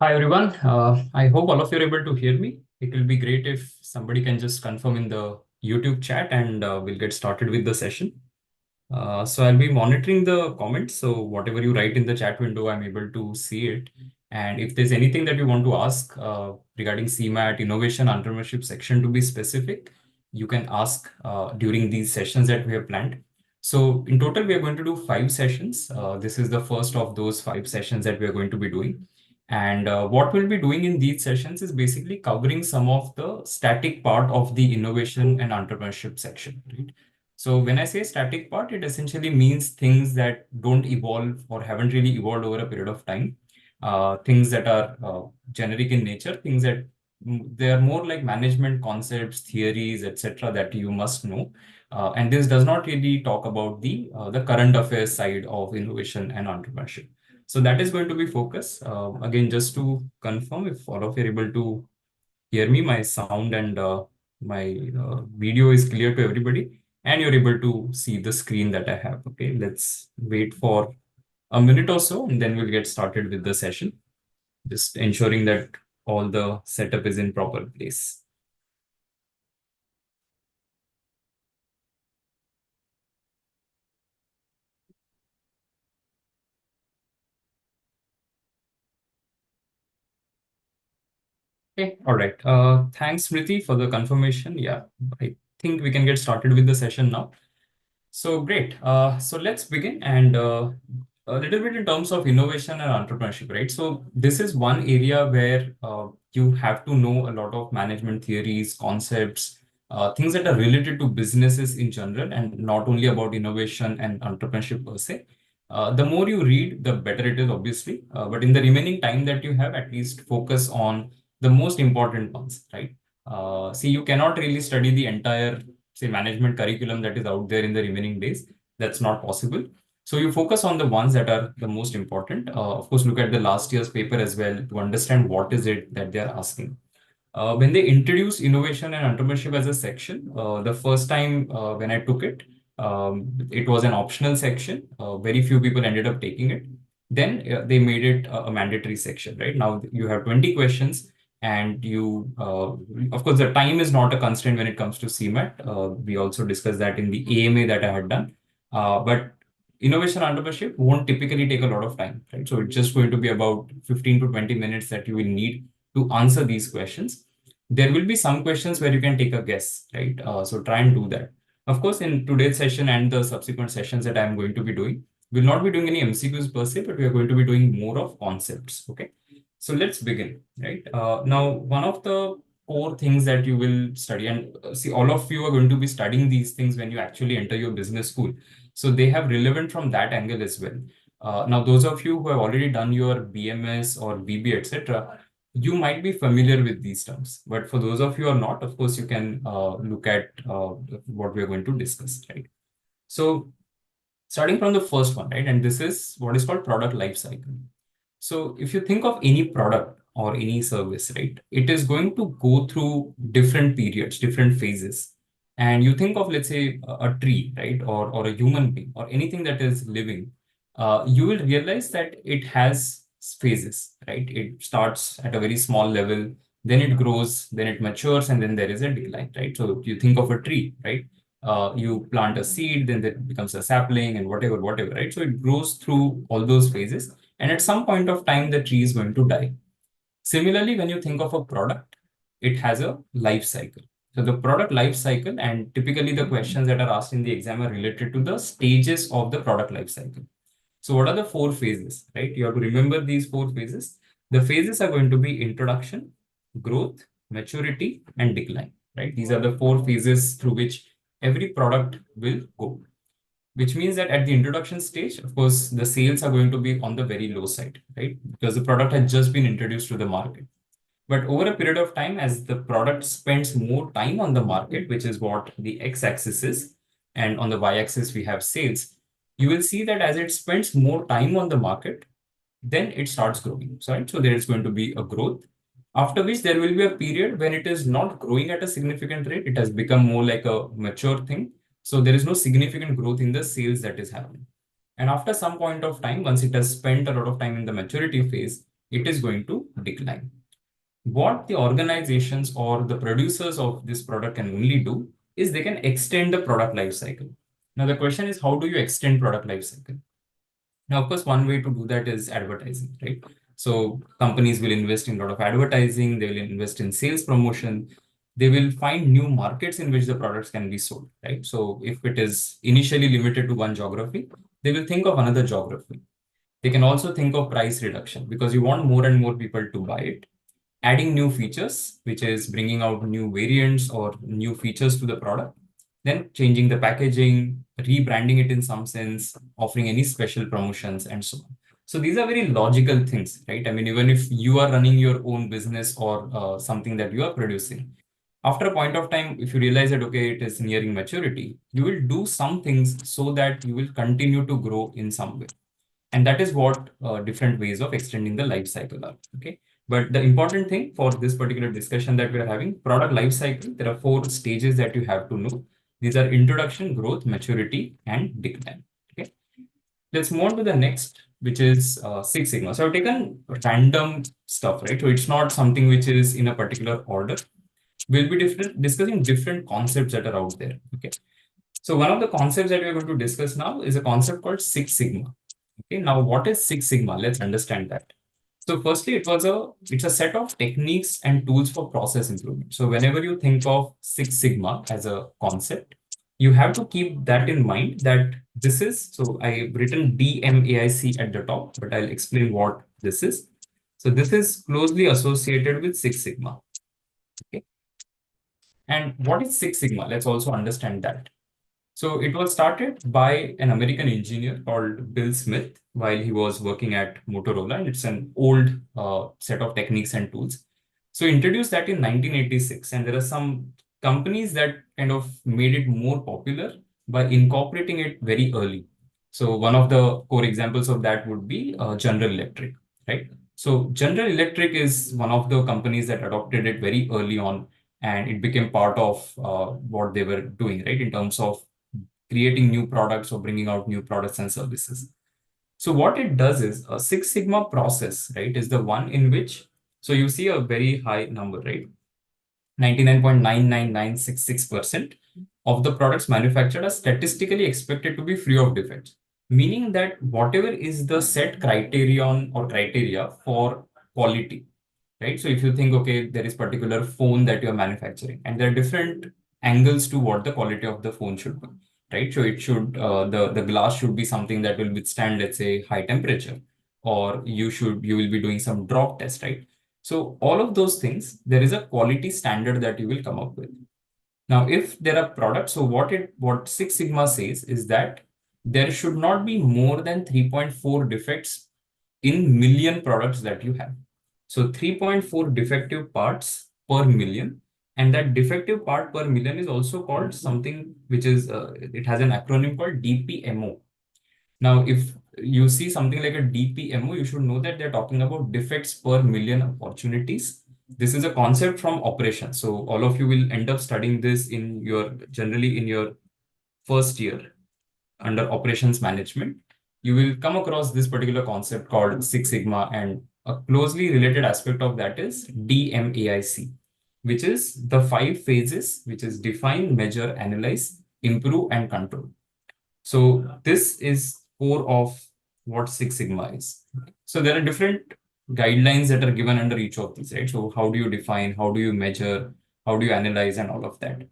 Hi everyone. I hope all of you are able to hear me. It will be great if somebody can just confirm in the YouTube chat and we'll get started with the session. So I'll be monitoring the comments. So whatever you write in the chat window, I'm able to see it. And if there's anything that you want to ask regarding CMAT, innovation, entrepreneurship section to be specific, you can ask during these sessions that we have planned. So in total, we are going to do 5 sessions. This is the first of those 5 sessions that we are going to be doing. And what we'll be doing in these sessions is basically covering some of the static part of the innovation and entrepreneurship section, right? So when I say static part, it essentially means things that don't evolve or haven't really evolved over a period of time. Things that are generic in nature, things that they are more like management concepts, theories, etc., that you must know. And this does not really talk about the current affairs side of innovation and entrepreneurship. So that is going to be focus. Again, just to confirm, if all of you are able to hear me, my sound and my video is clear to everybody, and you're able to see the screen that I have. Okay, let's wait for a minute or so, and then we'll get started with the session. Just ensuring that all the setup is in proper place. Okay, all right. Thanks, Smriti, for the confirmation. Yeah, I think we can get started with the session now. So great. So let's begin and a little bit in terms of innovation and entrepreneurship, right? So this is one area where you have to know a lot of management theories, concepts, things that are related to businesses in general, and not only about innovation and entrepreneurship per se. The more you read, the better it is, obviously. But in the remaining time that you have, at least focus on the most important ones, right? See, you cannot really study the entire say management curriculum that is out there in the remaining days. That's not possible. So you focus on the ones that are the most important. Of course, look at the last year's paper as well to understand what is it that they're asking. When they introduced innovation and entrepreneurship as a section, the first time when I took it, it was an optional section. Very few people ended up taking it. Then they made it a mandatory section, right? Now you have 20 questions and you, of course, the time is not a constraint when it comes to CMAT. We also discussed that in the AMA that I had done. But innovation entrepreneurship won't typically take a lot of time, right? So it's just going to be about 15 to 20 minutes that you will need to answer these questions. There will be some questions where you can take a guess, right? So try and do that. Of course, in today's session and the subsequent sessions that I'm going to be doing, we'll not be doing any MCQs per se, but we are going to be doing more of concepts. Okay. So let's begin, right? Now, one of the core things that you will study, and see, all of you are going to be studying these things when you actually enter your business school. So they have relevant from that angle as well. Now, those of you who have already done your BMS or BB, etc., you might be familiar with these terms. But for those of you who are not, of course, you can look at what we are going to discuss, right? So starting from the first one, right? And this is what is called product life cycle. So if you think of any product or any service, right, it is going to go through different periods, different phases. And you think of, let's say, a tree, right, or a human being, or anything that is living, you will realize that it has phases, right? It starts at a very small level, then it grows, then it matures, and then there is a decline, right? So you think of a tree, right? You plant a seed, then it becomes a sapling, and whatever, right? So it grows through all those phases, and at some point of time, the tree is going to die. Similarly, when you think of a product, it has a life cycle. So the product life cycle, and typically the questions that are asked in the exam are related to the stages of the product life cycle. So what are the 4 phases, right? You have to remember these 4 phases. The phases are going to be introduction, growth, maturity, and decline, right? These are the 4 phases through which every product will go, which means that at the introduction stage, of course, the sales are going to be on the very low side, right? Because the product has just been introduced to the market. But over a period of time, as the product spends more time on the market, which is what the x-axis is, and on the y-axis we have sales, you will see that as it spends more time on the market, then it starts growing. So, right? So there is going to be a growth, after which there will be a period when it is not growing at a significant rate. It has become more like a mature thing. So there is no significant growth in the sales that is happening. And after some point of time, once it has spent a lot of time in the maturity phase, it is going to decline. What the organizations or the producers of this product can only do is they can extend the product life cycle. Now, the question is, how do you extend product life cycle? Now, of course, one way to do that is advertising, right? So companies will invest in a lot of advertising, they will invest in sales promotion, they will find new markets in which the products can be sold, right? So if it is initially limited to one geography, they will think of another geography. They can also think of price reduction because you want more and more people to buy it. Adding new features, which is bringing out new variants or new features to the product, then changing the packaging, rebranding it in some sense, offering any special promotions, and so on. So these are very logical things, right? I mean, even if you are running your own business or something that you are producing, after a point of time, if you realize that, okay, it is nearing maturity, you will do some things so that you will continue to grow in some way. And that is what different ways of extending the life cycle are. Okay. But the important thing for this particular discussion that we are having, product life cycle, there are 4 stages that you have to know. These are introduction, growth, maturity, and decline. Okay. Let's move on to the next, which is Six Sigma. So I've taken random stuff, right? So it's not something which is in a particular order. We'll be discussing different concepts that are out there. Okay. So one of the concepts that we're going to discuss now is a concept called Six Sigma. Okay, now what is Six Sigma? Let's understand that. So firstly, it's a set of techniques and tools for process improvement. So whenever you think of Six Sigma as a concept, you have to keep that in mind that this is, so I've written DMAIC at the top, but I'll explain what this is. So this is closely associated with Six Sigma. Okay. And what is Six Sigma? Let's also understand that. So it was started by an American engineer called Bill Smith while he was working at Motorola, and it's an old set of techniques and tools. So he introduced that in 1986, and there are some companies that kind of made it more popular by incorporating it very early. So one of the core examples of that would be General Electric, right? So General Electric is one of the companies that adopted it very early on, and it became part of what they were doing, right, in terms of creating new products or bringing out new products and services. So what it does is a Six Sigma process, right, is the one in which, so you see a very high number, right? 99.99966% of the products manufactured are statistically expected to be free of defects, meaning that whatever is the set criterion or criteria for quality, right? So if you think, okay, there is particular phone that you're manufacturing, and there are different angles to what the quality of the phone should be, right? So it should, the glass should be something that will withstand, let's say, high temperature, or you will be doing some drop test, right? So all of those things, there is a quality standard that you will come up with. Now, if there are products, so what Six Sigma says is that there should not be more than 3.4 defects in million products that you have. So 3.4 defective parts per million. And that defective part per million is also called something which is, it has an acronym called DPMO. Now, if you see something like a DPMO, you should know that they're talking about defects per million opportunities. This is a concept from operations. So all of you will end up studying this generally in your first year under operations management. You will come across this particular concept called Six Sigma, and a closely related aspect of that is DMAIC, which is the 5 phases, which is define, measure, analyze, improve, and control. So this is core of what Six Sigma is. So there are different guidelines that are given under each of these, right? So how do you define, how do you measure, how do you analyze, and all of that.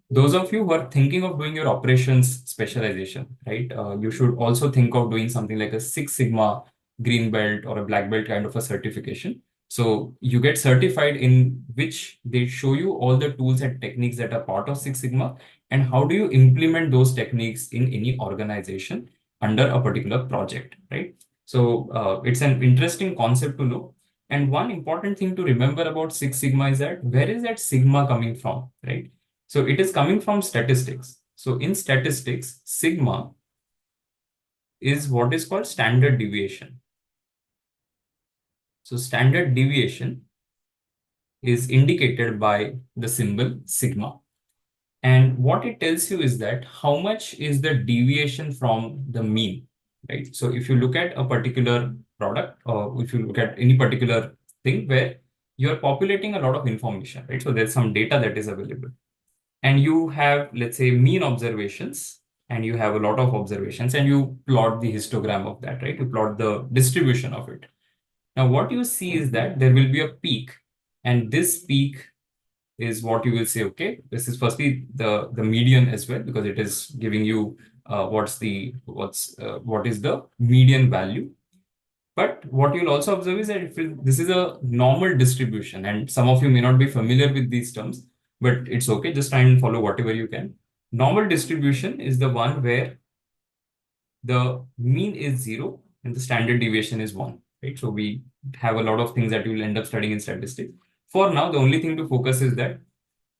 Those of you who are thinking of doing your operations specialization, right? You should also think of doing something like a Six Sigma green belt or a black belt kind of a certification. So you get certified in which they show you all the tools and techniques that are part of Six Sigma, and how do you implement those techniques in any organization under a particular project, right? So it's an interesting concept to know. And one important thing to remember about Six Sigma is that where is that Sigma coming from, right? So it is coming from statistics. So in statistics, sigma is what is called standard deviation. So standard deviation is indicated by the symbol sigma. And what it tells you is that how much is the deviation from the mean. right? So if you look at a particular product, or if you look at any particular thing where you're populating a lot of information, right? So there's some data that is available, and you have, let's say, mean observations, and you have a lot of observations, and you plot the histogram of that, right? You plot the distribution of it. Now, what you see is that there will be a peak, and this peak is what you will say, okay, this is firstly the median as well, because it is giving you what is the median value. But what you'll also observe is that this is a normal distribution, and some of you may not be familiar with these terms, but it's okay. Just try and follow whatever you can. Normal distribution is the one where the mean is 0 and the standard deviation is 1, right? So we have a lot of things that you will end up studying in statistics. For now, the only thing to focus is that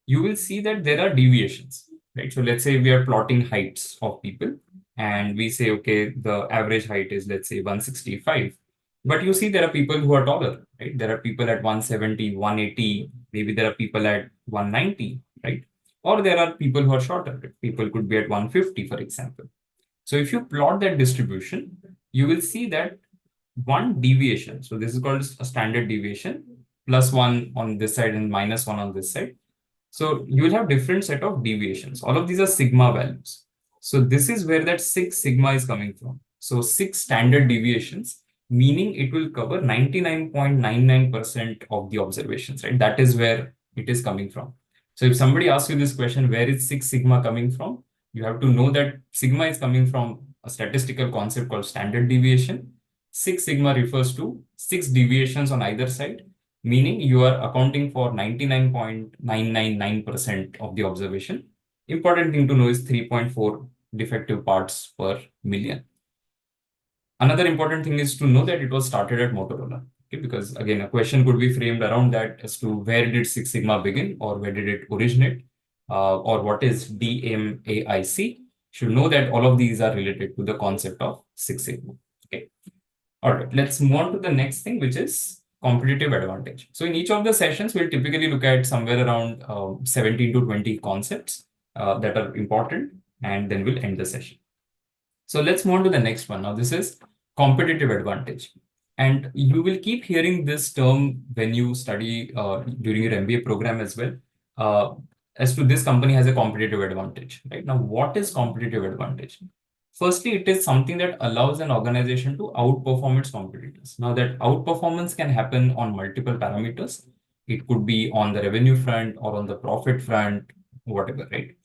you will see that there are deviations, right? So let's say we are plotting heights of people, and we say, okay, the average height is, let's say, 165. But you see there are people who are taller, right? There are people at 170, 180, maybe there are people at 190, right? Or there are people who are shorter. People could be at 150, for example. So if you plot that distribution, you will see that one deviation, so this is called a standard deviation, plus one on this side and minus one on this side. So you will have different set of deviations. All of these are sigma values. So this is where that 6 sigma is coming from. So 6 standard deviations, meaning it will cover 99.99% of the observations, right? That is where it is coming from. So if somebody asks you this question, where is 6 sigma coming from? You have to know that sigma is coming from a statistical concept called standard deviation. 6 sigma refers to 6 deviations on either side, meaning you are accounting for 99.999% of the observation. Important thing to know is 3.4 defective parts per million. Another important thing is to know that it was started at Motorola, okay? Because again, a question could be framed around that as to where did Six Sigma begin, or where did it originate, or what is DMAIC. Should know that all of these are related to the concept of Six Sigma. Okay. All right, let's move on to the next thing, which is competitive advantage. So in each of the sessions, we'll typically look at somewhere around 17 to 20 concepts that are important, and then we'll end the session. So let's move on to the next one. Now, this is competitive advantage. And you will keep hearing this term when you study during your MBA program as well, as to this company has a competitive advantage, right? Now, what is competitive advantage? Firstly, it is something that allows an organization to outperform its competitors. Now, that outperformance can happen on multiple parameters. It could be on the revenue front or on the profit front, whatever, right?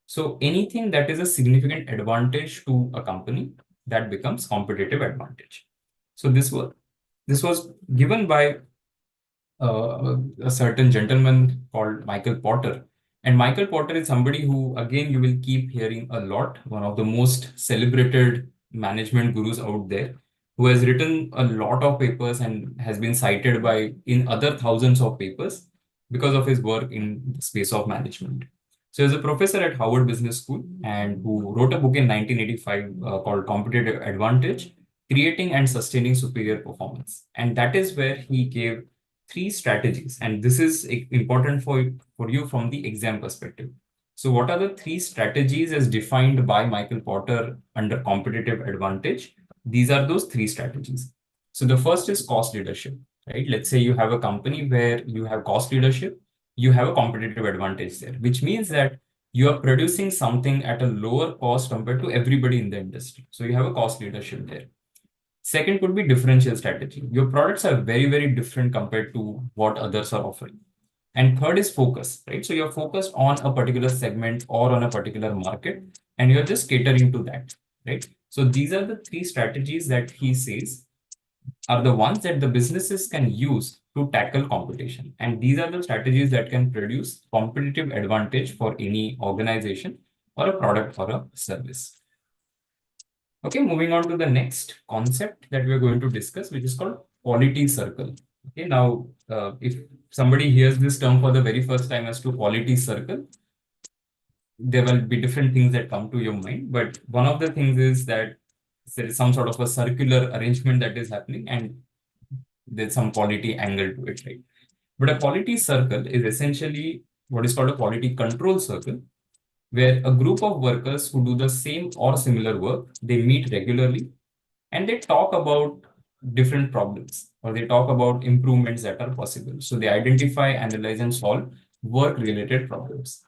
So anything that is a significant advantage to a company, that becomes competitive advantage. So this was given by a certain gentleman called Michael Porter. And Michael Porter is somebody who, again, you will keep hearing a lot, one of the most celebrated management gurus out there, who has written a lot of papers and has been cited by in other thousands of papers because of his work in the space of management. So he's a professor at Harvard Business School, and who wrote a book in 1985 called Competitive Advantage, Creating and Sustaining Superior Performance. And that is where he gave 3 strategies. And this is important for you from the exam perspective. So what are the 3 strategies as defined by Michael Porter under competitive advantage? These are those 3 strategies. So the first is cost leadership, right? Let's say you have a company where you have cost leadership, you have a competitive advantage there, which means that you are producing something at a lower cost compared to everybody in the industry. So you have a cost leadership there. Second could be differential strategy. Your products are very, very different compared to what others are offering. And third is focus, right? So you're focused on a particular segment or on a particular market, and you're just catering to that, right? So these are the 3 strategies that he says are the ones that the businesses can use to tackle competition. And these are the strategies that can produce competitive advantage for any organization or a product or a service. Okay, moving on to the next concept that we are going to discuss, which is called quality circle. Okay, now, if somebody hears this term for the very first time as to quality circle, there will be different things that come to your mind. But one of the things is that there is some sort of a circular arrangement that is happening, and there's some quality angle to it, right? But a quality circle is essentially what is called a quality control circle, where a group of workers who do the same or similar work, they meet regularly, and they talk about different problems, or they talk about improvements that are possible. So they identify, analyze, and solve work-related problems.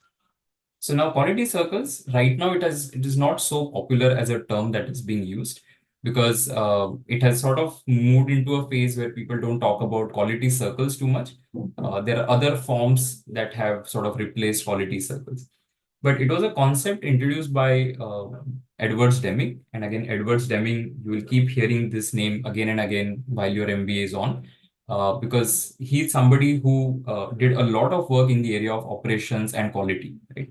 So now quality circles, right now it is not so popular as a term that is being used, because it has sort of moved into a phase where people don't talk about quality circles too much. There are other forms that have sort of replaced quality circles. But it was a concept introduced by Edwards Deming. And again, Edwards Deming, you will keep hearing this name again and again while your MBA is on, because he's somebody who did a lot of work in the area of operations and quality, right?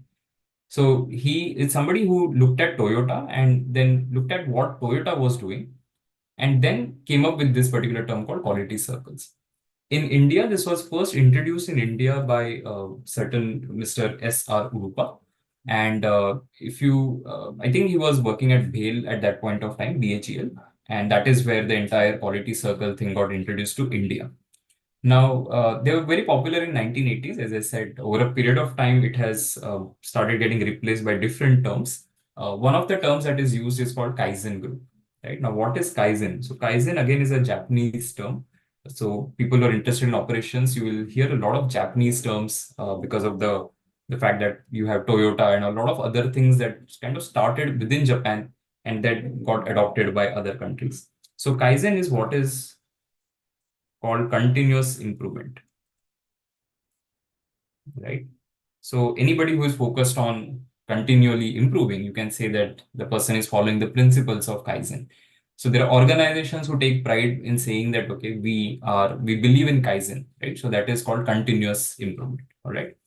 So he is somebody who looked at Toyota and then looked at what Toyota was doing, and then came up with this particular term called quality circles. In India, this was first introduced in India by certain Mr. S.R. Urupa. And if you, I think he was working at BHEL at that point of time, BHEL, and that is where the entire quality circle thing got introduced to India. Now, they were very popular in 1980s. As I said, over a period of time, it has started getting replaced by different terms. One of the terms that is used is called Kaizen group. Right now, what is Kaizen? So Kaizen again is a Japanese term. So people who are interested in operations, you will hear a lot of Japanese terms because of the fact that you have Toyota and a lot of other things that kind of started within Japan and that got adopted by other countries. So Kaizen is what is called continuous improvement, right? So anybody who is focused on continually improving, you can say that the person is following the principles of Kaizen. So there are organizations who take pride in saying that, okay, we believe in Kaizen, right? So that is called continuous improvement. All right.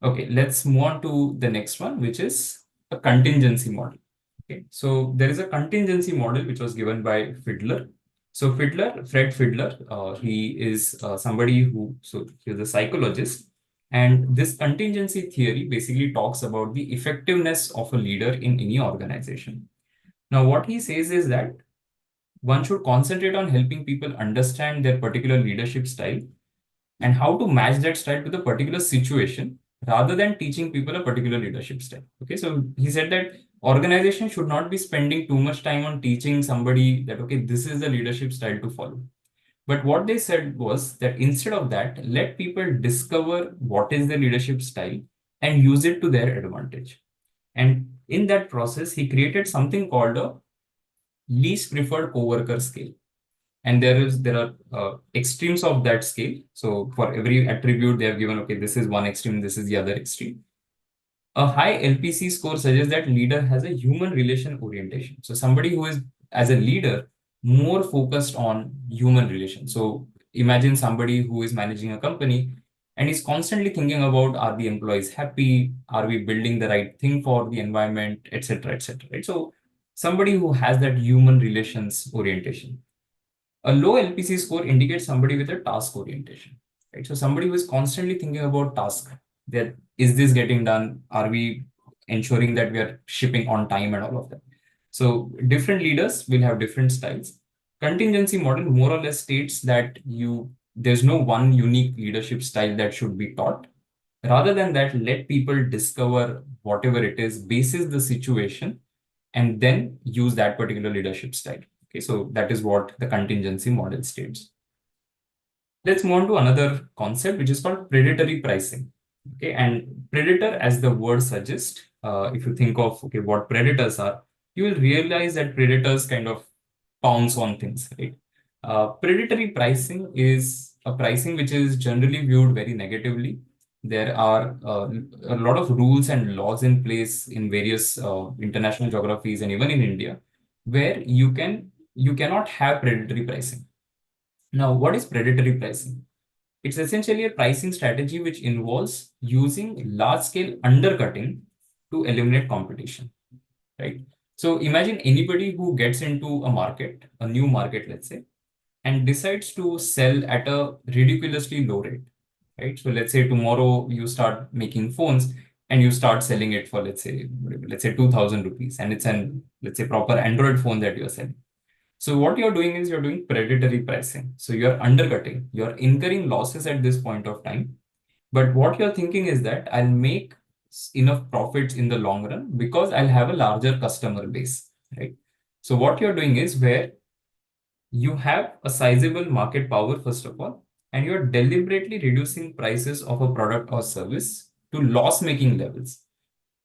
Okay, let's move on to the next one, which is a contingency model. Okay, so there is a contingency model which was given by Fiedler. So Fred Fiedler, he is somebody so he's a psychologist, and this contingency theory basically talks about the effectiveness of a leader in any organization. Now, what he says is that one should concentrate on helping people understand their particular leadership style and how to match that style to the particular situation rather than teaching people a particular leadership style. Okay, so he said that organization should not be spending too much time on teaching somebody that, okay, this is the leadership style to follow. But what they said was that instead of that, let people discover what is the leadership style and use it to their advantage. And in that process, he created something called a least preferred coworker scale. And there are extremes of that scale. So for every attribute, they have given, okay, this is one extreme, this is the other extreme. A high LPC score suggests that leader has a human relation orientation. So somebody who is, as a leader, more focused on human relations. So imagine somebody who is managing a company and is constantly thinking about, are the employees happy? Are we building the right thing for the environment, etc., etc. Right? So somebody who has that human relations orientation. A low LPC score indicates somebody with a task orientation, right? So somebody who is constantly thinking about task, that is this getting done? Are we ensuring that we are shipping on time and all of that? So different leaders will have different styles. Contingency model more or less states that there's no one unique leadership style that should be taught. Rather than that, let people discover whatever it is, basis the situation, and then use that particular leadership style. Okay, so that is what the contingency model states. Let's move on to another concept, which is called predatory pricing. Okay, and predator, as the word suggests, if you think of, okay, what predators are, you will realize that predators kind of pounce on things, right? Predatory pricing is a pricing which is generally viewed very negatively. There are a lot of rules and laws in place in various international geographies and even in India, where you cannot have predatory pricing. Now, what is predatory pricing? It's essentially a pricing strategy which involves using large-scale undercutting to eliminate competition, right? So imagine anybody who gets into a market, a new market, let's say, and decides to sell at a ridiculously low rate, right? So let's say tomorrow you start making phones and you start selling it for, let's say 2000 rupees, and it's an, let's say, proper Android phone that you're selling. So what you're doing is you're doing predatory pricing. So you're undercutting, you're incurring losses at this point of time. But what you're thinking is that I'll make enough profits in the long run because I'll have a larger customer base, right? So what you're doing is where You have a sizable market power, first of all, and you're deliberately reducing prices of a product or service to loss-making levels.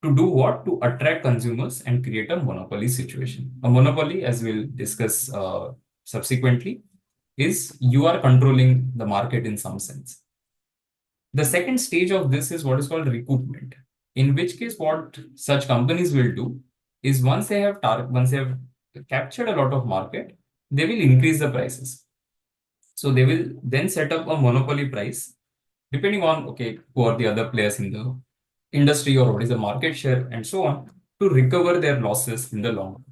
To do what? To attract consumers and create a monopoly situation. A monopoly, as we'll discuss subsequently, is you are controlling the market in some sense. The second stage of this is what is called recoupment, in which case what such companies will do is once they have captured a lot of market, they will increase the prices. So they will then set up a monopoly price depending on, okay, who are the other players in the industry or what is the market share and so on, to recover their losses in the long run.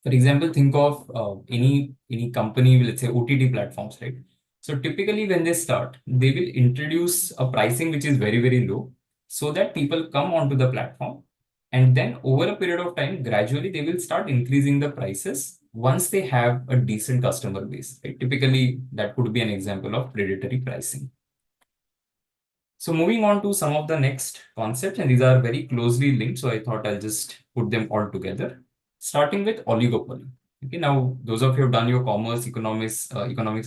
For example, think of any company, let's say OTT platforms, right? So typically when they start, they will introduce a pricing which is very low so that people come onto the platform. And then over a period of time, gradually they will start increasing the prices once they have a decent customer base, right? Typically, that could be an example of predatory pricing. So moving on to some of the next concepts, and these are very closely linked, so I thought I'll just put them all together, starting with oligopoly. Okay, now those of you who have done your commerce, economics,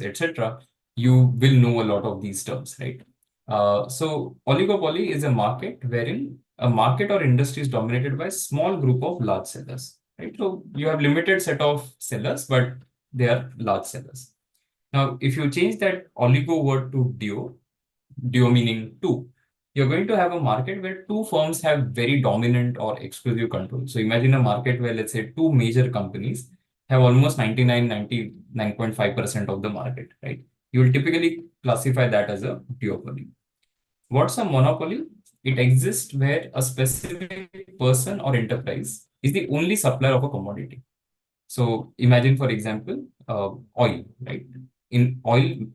etc., you will know a lot of these terms, right? So oligopoly is a market wherein a market or industry is dominated by a small group of large sellers, right? So you have limited set of sellers, but they are large sellers. Now, if you change that oligo word to duo meaning two, you're going to have a market where two firms have very dominant or exclusive control. So imagine a market where, let's say, two major companies have almost 99.5% of the market, right? You will typically classify that as a duopoly. What's a monopoly? It exists where a specific person or enterprise is the only supplier of a commodity. So imagine, for example, oil, right? In oil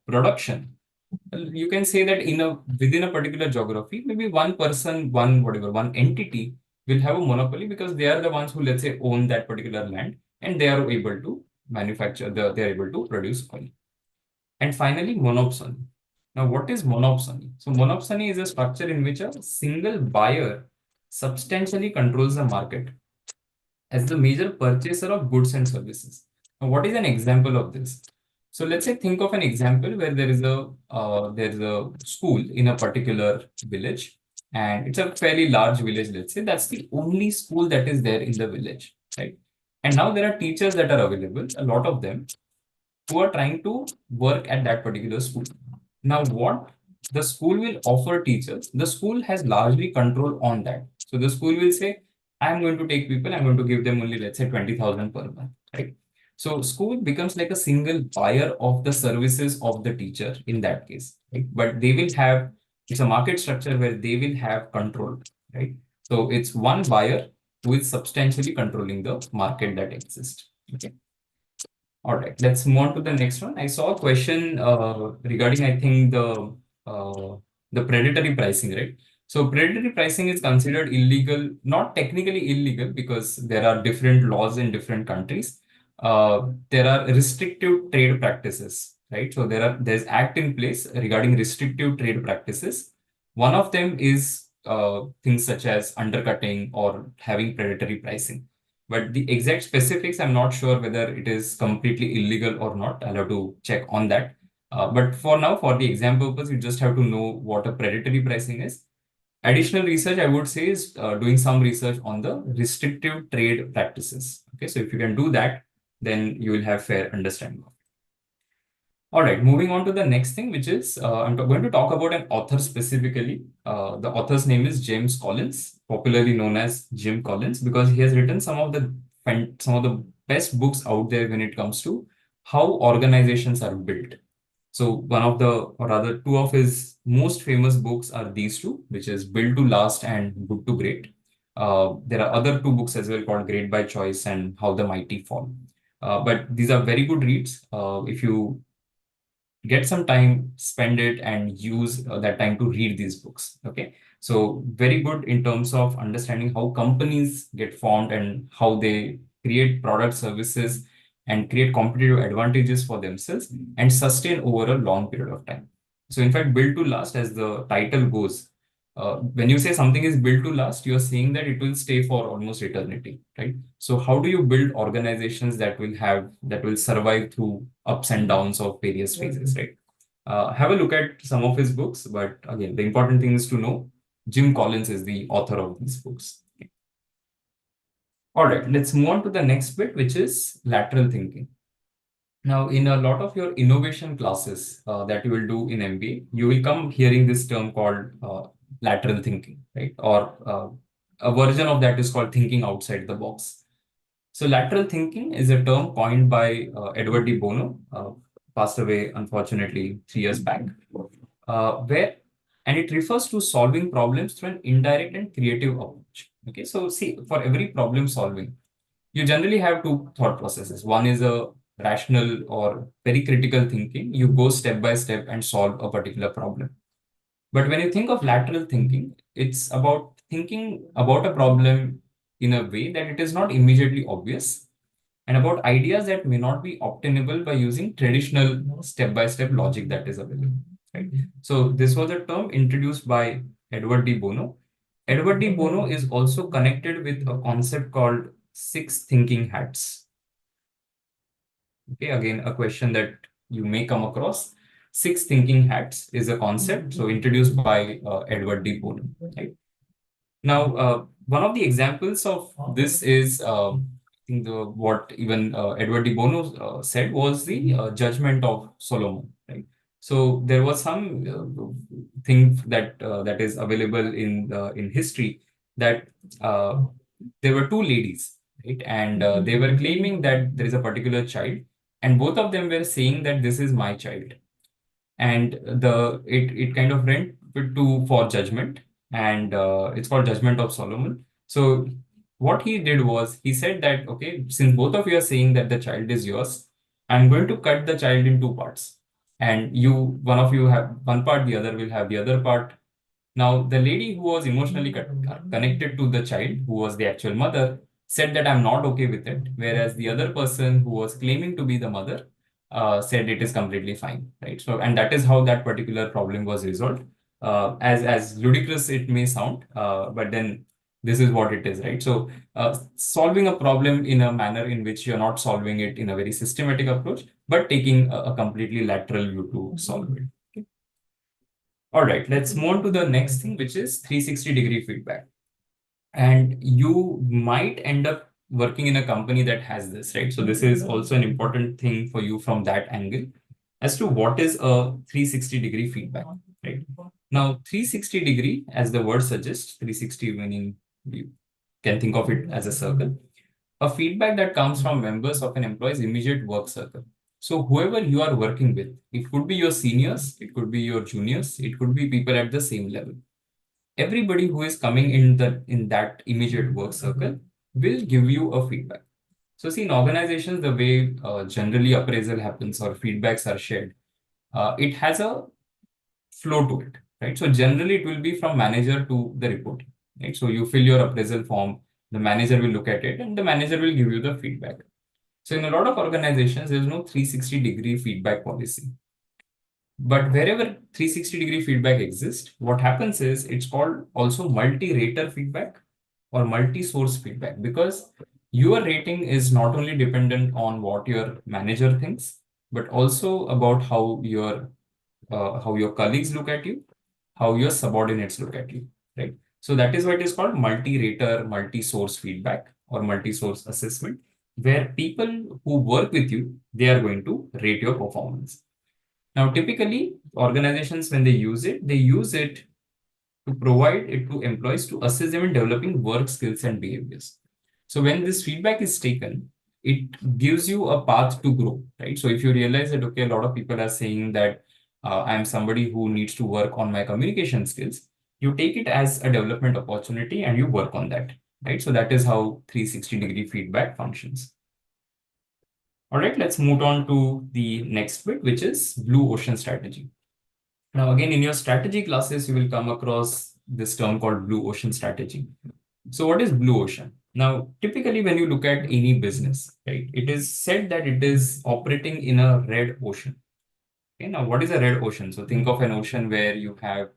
production, you can say that within a particular geography, maybe one person, one entity will have a monopoly because they are the ones who, let's say, own that particular land and they are able to they are able to produce oil. And finally, monopsony. Now, what is monopsony? So monopsony is a structure in which a single buyer substantially controls the market as the major purchaser of goods and services. Now, what is an example of this? So let's say think of an example where there is a school in a particular village, and it's a fairly large village. Let's say that's the only school that is there in the village, right? And now there are teachers that are available, a lot of them, who are trying to work at that particular school. Now, what the school will offer teachers, the school has largely control on that. So the school will say, I'm going to take people, I'm going to give them only, let's say, 20,000 per month, right? So school becomes like a single buyer of the services of the teacher in that case, right? But they will have, it's a market structure where they will have control, right? So it's one buyer who is substantially controlling the market that exists. Okay. All right, let's move on to the next one. I saw a question regarding, I think, the predatory pricing, right? So predatory pricing is considered illegal, not technically illegal because there are different laws in different countries. There are restrictive trade practices, right? So there's act in place regarding restrictive trade practices. One of them is things such as undercutting or having predatory pricing. But the exact specifics, I'm not sure whether it is completely illegal or not. I'll have to check on that. But for now, for the exam purpose, you just have to know what a predatory pricing is. Additional research, I would say, is doing some research on the restrictive trade practices. Okay, so if you can do that, then you will have fair understanding. All right, moving on to the next thing, which is I'm going to talk about an author specifically. The author's name is James Collins, popularly known as Jim Collins, because he has written some of the best books out there when it comes to how organizations are built. So one of the, or rather, two of his most famous books are these two, which is Built to Last and Good to Great. There are other two books as well called Great by Choice and How the Mighty Fall. But these are very good reads. If you get some time, spend it, and use that time to read these books. Okay, so very good in terms of understanding how companies get formed and how they create product services and create competitive advantages for themselves and sustain over a long period of time. So in fact, Build to Last, as the title goes, when you say something is built to last, you're saying that it will stay for almost eternity, right? So how do you build organizations that will survive through ups and downs of various phases, right? Have a look at some of his books, but again, the important thing is to know Jim Collins is the author of these books. All right, let's move on to the next bit, which is lateral thinking. Now, in a lot of your innovation classes that you will do in MBA, you will come hearing this term called lateral thinking, right? Or a version of that is called thinking outside the box. So, lateral thinking is a term coined by Edward de Bono, passed away unfortunately 3 years back, where and it refers to solving problems through an indirect and creative approach. Okay, so see, for every problem solving, you generally have two thought processes. One is a rational or very critical thinking. You go step by step and solve a particular problem. But when you think of lateral thinking, it's about thinking about a problem in a way that it is not immediately obvious and about ideas that may not be obtainable by using traditional step by step logic that is available. Right? So, this was a term introduced by Edward de Bono. Edward de Bono is also connected with a concept called six thinking hats. Okay, again, a question that you may come across. Six thinking hats is a concept, so introduced by Edward de Bono. Right? Now, one of the examples of this is, I think what even Edward de Bono said was the judgment of Solomon. Right? So there was some thing that is available in history that uh, there were two ladies, right? And they were claiming that there is a particular child, and both of them were saying that this is my child, and it kind of went to for judgment, and it's called Judgment of Solomon. So what he did was he said that, okay, since both of you are saying that the child is yours, I'm going to cut the child in two parts, and one of you have one part, the other will have the other part. Now, the lady who was emotionally connected to the child, who was the actual mother, said that I'm not okay with it, whereas the other person who was claiming to be the mother said it is completely fine, right? So, and that is how that particular problem was resolved. As ludicrous it may sound, but then this is what it is, right? So, solving a problem in a manner in which you're not solving it in a very systematic approach, but taking a completely lateral view to solve it. All right, let's move on to the next thing, which is 360-degree feedback. And you might end up working in a company that has this, right? So this is also an important thing for you from that angle as to what is a 360-degree feedback, right? Now, 360-degree, as the word suggests, 360 meaning you can think of it as a circle, a feedback that comes from members of an employee's immediate work circle. So whoever you are working with, it could be your seniors, it could be your juniors, it could be people at the same level. Everybody who is coming in that immediate work circle will give you a feedback. So see, in organizations, the way generally appraisal happens or feedbacks are shared, it has a flow to it, right? So generally it will be from manager to the report, right? So you fill your appraisal form, the manager will look at it and the manager will give you the feedback. So in a lot of organizations, there's no 360-degree feedback policy. But wherever 360-degree feedback exists, what happens is it's called also multi-rater feedback or multi-source feedback, because your rating is not only dependent on what your manager thinks, but also about how your colleagues look at you, how your subordinates look at you, right? So that is why it is called multi-rater, multi-source feedback or multi-source assessment, where people who work with you, they are going to rate your performance. Now, typically, organizations, when they use it to provide it to employees to assist them in developing work skills and behaviors. So when this feedback is taken, it gives you a path to grow, right? So if you realize that, okay, a lot of people are saying that I'm somebody who needs to work on my communication skills, you take it as a development opportunity and you work on that, right? So that is how 360-degree feedback functions. All right, let's move on to the next bit, which is blue ocean strategy. Now, again, in your strategy classes, you will come across this term called blue ocean strategy. So what is blue ocean? Now, typically when you look at any business, right, it is said that it is operating in a red ocean. Okay, now what is a red ocean? So think of an ocean where you have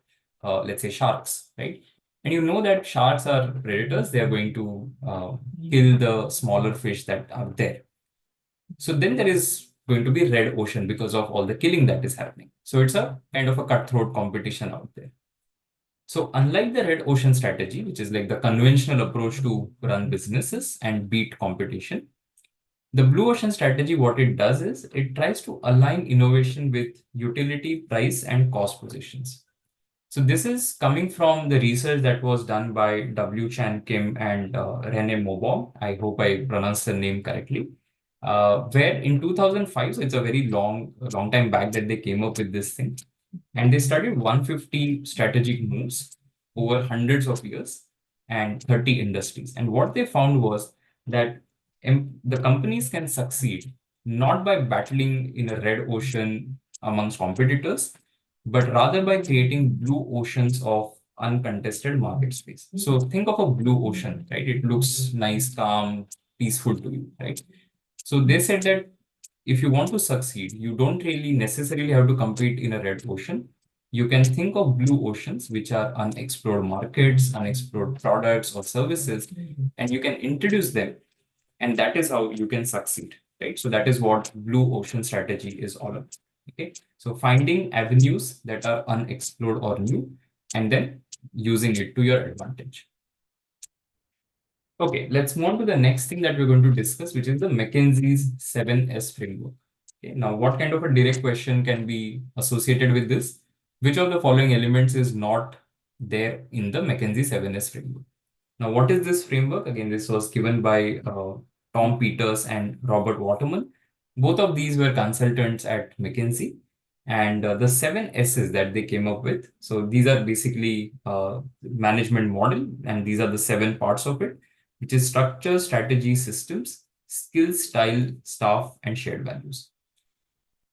let's say sharks, right? And you know that sharks are predators. They are going to kill the smaller fish that are there. So then there is going to be red ocean because of all the killing that is happening. So it's a kind of a cutthroat competition out there. So unlike the red ocean strategy, which is like the conventional approach to run businesses and beat competition, the blue ocean strategy, what it does is it tries to align innovation with utility, price, and cost positions. So this is coming from the research that was done by W. Chan Kim and Rene Mobom. I hope I pronounced the name correctly. Where in 2005, so it's a very long time back that they came up with this thing, and they studied 150 strategic moves over hundreds of years and 30 industries. And what they found was that the companies can succeed not by battling in a red ocean amongst competitors, but rather by creating blue oceans of uncontested market space. So think of a blue ocean, right? It looks nice, calm, peaceful to you, right? So they said that if you want to succeed, you don't really necessarily have to compete in a red ocean. You can think of blue oceans, which are unexplored markets, unexplored products or services, and you can introduce them. And that is how you can succeed, right? So that is what blue ocean strategy is all about. Okay. So finding avenues that are unexplored or new, and then using it to your advantage. Okay, let's move on to the next thing that we're going to discuss, which is the McKinsey's 7S framework. Okay, now what kind of a direct question can be associated with this? Which of the following elements is not there in the McKinsey 7S framework? Now, what is this framework? Again, this was given by Tom Peters and Robert Waterman. Both of these were consultants at McKinsey. And the 7S's that they came up with. So these are basically management model, and these are the 7 parts of it, which is structure, strategy, systems, skills, style, staff, and shared values.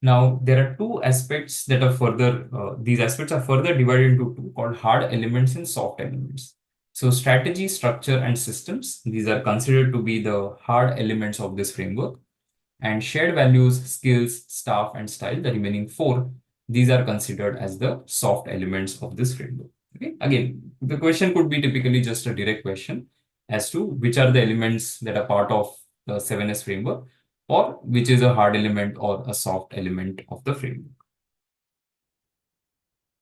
Now, there are two aspects that are further, these aspects are further divided into two called hard elements and soft elements. So strategy, structure, and systems, these are considered to be the hard elements of this framework. And shared values, skills, staff, and style, the remaining 4, these are considered as the soft elements of this framework. Okay. Again, the question could be typically just a direct question as to which are the elements that are part of the 7S framework, or which is a hard element or a soft element of the framework.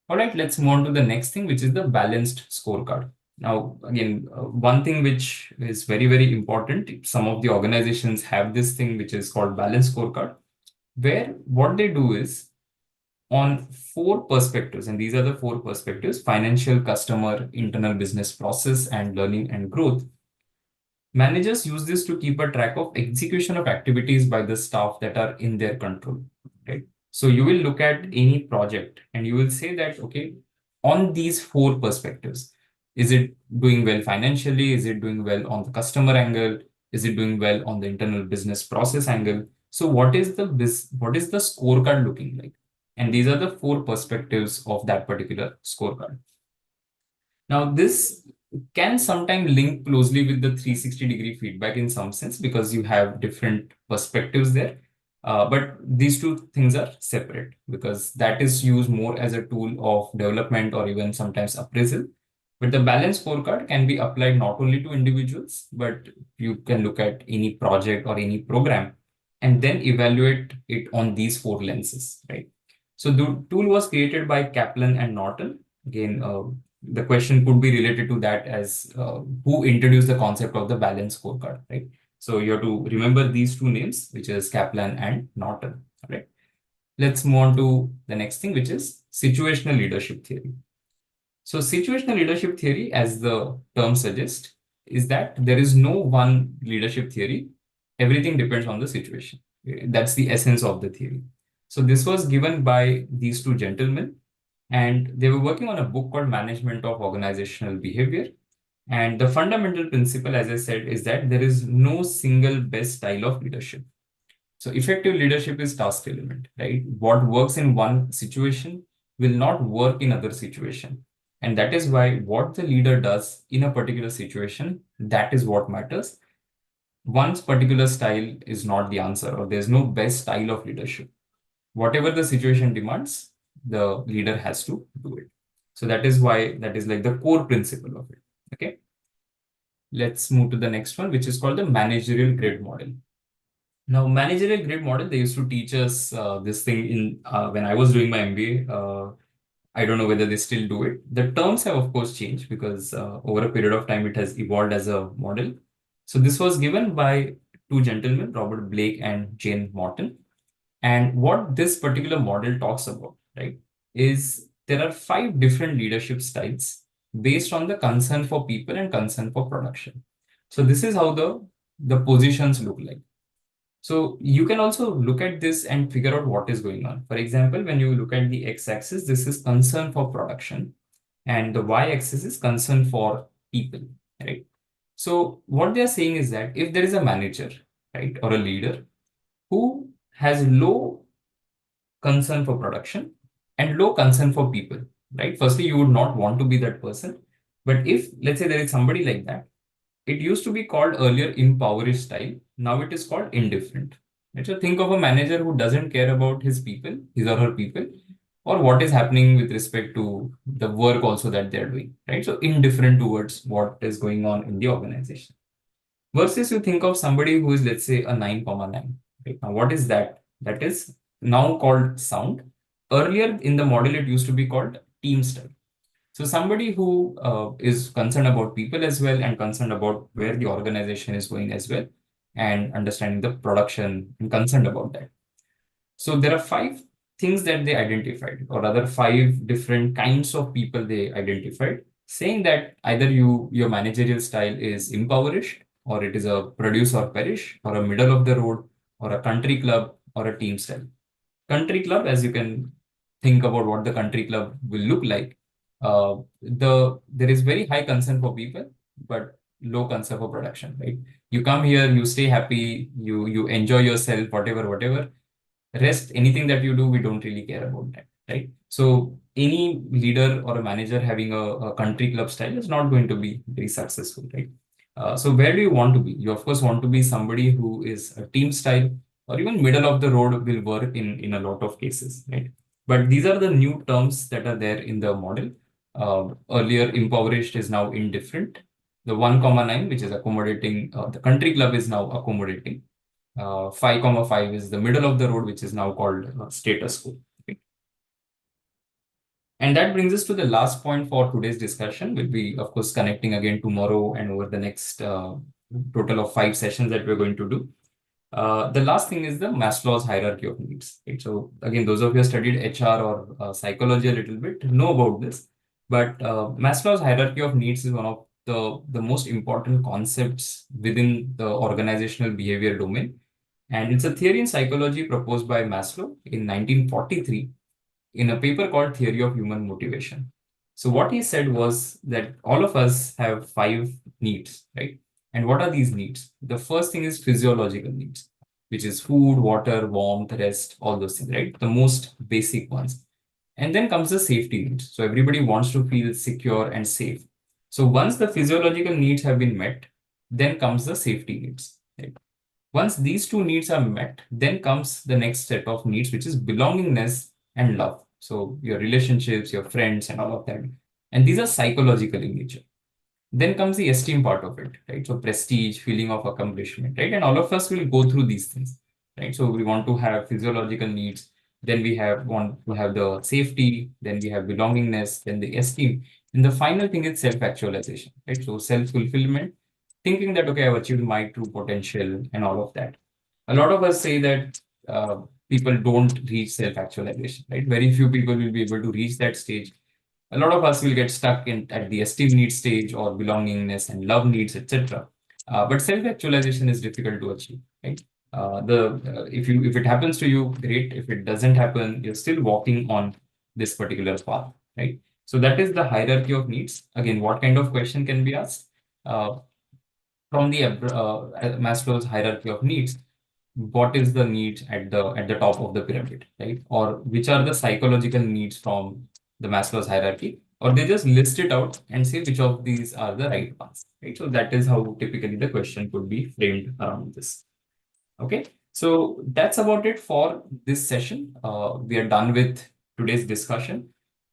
All right, let's move on to the next thing, which is the balanced scorecard. Now, again, one thing which is very, very important, some of the organizations have this thing which is called balanced scorecard, where what they do is on 4 perspectives, and these are the 4 perspectives: financial, customer, internal business process, and learning and growth. Managers use this to keep a track of execution of activities by the staff that are in their control, right? So you will look at any project and you will say that, okay, on these 4 perspectives, is it doing well financially? Is it doing well on the customer angle? Is it doing well on the internal business process angle? So what is the scorecard looking like? And these are the 4 perspectives of that particular scorecard. Now, this can sometimes link closely with the 360-degree feedback in some sense because you have different perspectives there. But these two things are separate because that is used more as a tool of development or even sometimes appraisal. But the balanced scorecard can be applied not only to individuals, but you can look at any project or any program and then evaluate it on these 4 lenses, right? So the tool was created by Kaplan and Norton. Again, the question could be related to that as who introduced the concept of the balanced scorecard, right? So you have to remember these 2 names, which is Kaplan and Norton, right? Let's move on to the next thing, which is situational leadership theory. So situational leadership theory, as the term suggests, is that there is no one leadership theory. Everything depends on the situation. That's the essence of the theory. So this was given by these 2 gentlemen, and they were working on a book called Management of Organizational Behavior. And the fundamental principle, as I said, is that there is no single best style of leadership. So effective leadership is task element, right? What works in one situation will not work in other situation. And that is why what the leader does in a particular situation, that is what matters. One's particular style is not the answer, or there's no best style of leadership. Whatever the situation demands, the leader has to do it. So that is why that is like the core principle of it. Okay. Let's move to the next one, which is called the managerial grid model. Now, managerial grid model, they used to teach us this thing in when I was doing my MBA. I don't know whether they still do it. The terms have, of course, changed because over a period of time, it has evolved as a model. So this was given by two gentlemen, Robert Blake and Jane Morton. And what this particular model talks about, right, is there are 5 different leadership styles based on the concern for people and concern for production. So this is how the positions look like. So you can also look at this and figure out what is going on. For example, when you look at the x-axis, this is concern for production, and the y-axis is concern for people, right? So what they are saying is that if there is a manager, right, or a leader who has low concern for production and low concern for people, right? Firstly, you would not want to be that person. But if, let's say, there is somebody like that, it used to be called earlier impoverished style. Now it is called indifferent. Right? So think of a manager who doesn't care about his people, his or her people, or what is happening with respect to the work also that they're doing, right? So indifferent towards what is going on in the organization. Versus you think of somebody who is, let's say, a 9,9. Right? Now, what is that? That is now called sound. Earlier in the model, it used to be called team style. So somebody who is concerned about people as well and concerned about where the organization is going as well and understanding the production and concerned about that. So there are 5 things that they identified, or rather 5 different kinds of people they identified, saying that either your managerial style is impoverished, or it is a produce or perish, or a middle of the road, or a country club, or a team style. Country club, as you can think about what the country club will look like, there is very high concern for people, but low concern for production, right? You come here, you stay happy, you enjoy yourself, whatever. Rest, anything that you do, we don't really care about that, right? So any leader or a manager having a country club style is not going to be very successful, right? So where do you want to be? You of course want to be somebody who is a team style, or even middle of the road will work in a lot of cases, right? But these are the new terms that are there in the model. Earlier, impoverished is now indifferent. The 1,9, which is accommodating, the country club is now accommodating. 5,5 is the middle of the road, which is now called status quo. Okay. And that brings us to the last point for today's discussion. We'll be, of course, connecting again tomorrow and over the next total of 5 sessions that we're going to do. The last thing is the Maslow's hierarchy of needs. Right? So again, those of you who studied HR or psychology a little bit know about this. But Maslow's hierarchy of needs is one of the most important concepts within the organizational behavior domain. And it's a theory in psychology proposed by Maslow in 1943 in a paper called Theory of Human Motivation. So what he said was that all of us have 5 needs, right? And what are these needs? The first thing is physiological needs, which is food, water, warmth, rest, all those things, right? The most basic ones. And then comes the safety needs. So everybody wants to feel secure and safe. So once the physiological needs have been met, then comes the safety needs, right? Once these 2 needs are met, then comes the next set of needs, which is belongingness and love. So your relationships, your friends, and all of that. And these are psychological in nature. Then comes the esteem part of it, right? So prestige, feeling of accomplishment, right? And all of us will go through these things, right? So we want to have physiological needs, then we want to have the safety, then we have belongingness, then the esteem. And the final thing is self-actualization, right? So self-fulfillment, thinking that, okay, I've achieved my true potential and all of that. A lot of us say that people don't reach self-actualization, right? Very few people will be able to reach that stage. A lot of us will get stuck in at the esteem needs stage or belongingness and love needs, etc. But self-actualization is difficult to achieve, right? If it happens to you, great. If it doesn't happen, you're still walking on this particular path, right? So that is the hierarchy of needs. Again, what kind of question can be asked? From the Maslow's hierarchy of needs, what is the need at the top of the pyramid, right? Or which are the psychological needs from the Maslow's hierarchy? Or they just list it out and say which of these are the right ones, right? So that is how typically the question could be framed around this. Okay, so that's about it for this session. We are done with today's discussion.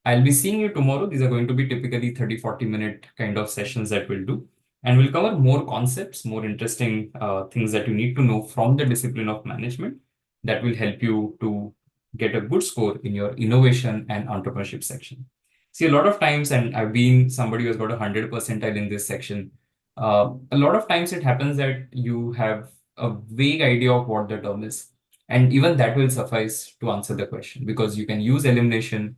I'll be seeing you tomorrow. These are going to be typically 30-40 minute kind of sessions that we'll do. And we'll cover more concepts, more interesting things that you need to know from the discipline of management that will help you to get a good score in your innovation and entrepreneurship section. See, a lot of times, and I've been somebody who has got 100 percentile in this section, a lot of times it happens that you have a vague idea of what the term is. And even that will suffice to answer the question because you can use elimination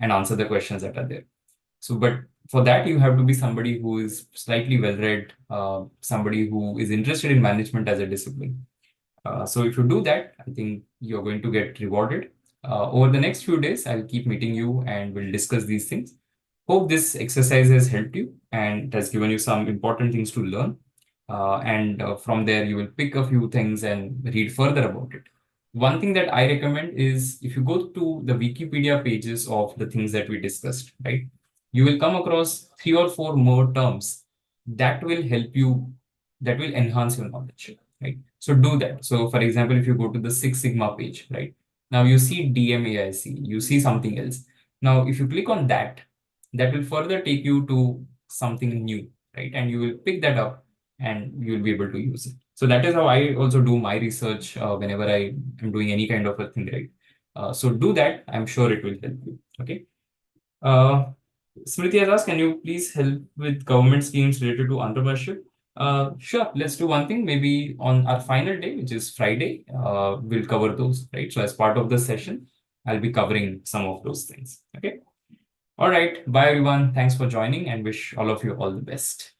and answer the questions that are there. So, but for that, you have to be somebody who is slightly well-read, somebody who is interested in management as a discipline. So if you do that, I think you're going to get rewarded. Over the next few days, I'll keep meeting you and we'll discuss these things. Hope this exercise has helped you and has given you some important things to learn. And from there, you will pick a few things and read further about it. One thing that I recommend is if you go to the Wikipedia pages of the things that we discussed, right, you will come across 3 or 4 more terms that will help you, that will enhance your knowledge, right? So do that. So for example, if you go to the Six Sigma page, right, now you see DMAIC, you see something else. Now, if you click on that, that will further take you to something new, right? And you will pick that up and you will be able to use it. So that is how I also do my research whenever I am doing any kind of a thing, right? So do that. I'm sure it will help you. Okay. Uh, Smriti has asked, can you please help with government schemes related to entrepreneurship? Sure, let's do one thing. Maybe on our final day, which is Friday, we'll cover those, right? So as part of the session, I'll be covering some of those things. Okay. All right. Bye, everyone. Thanks for joining and wish all of you all the best.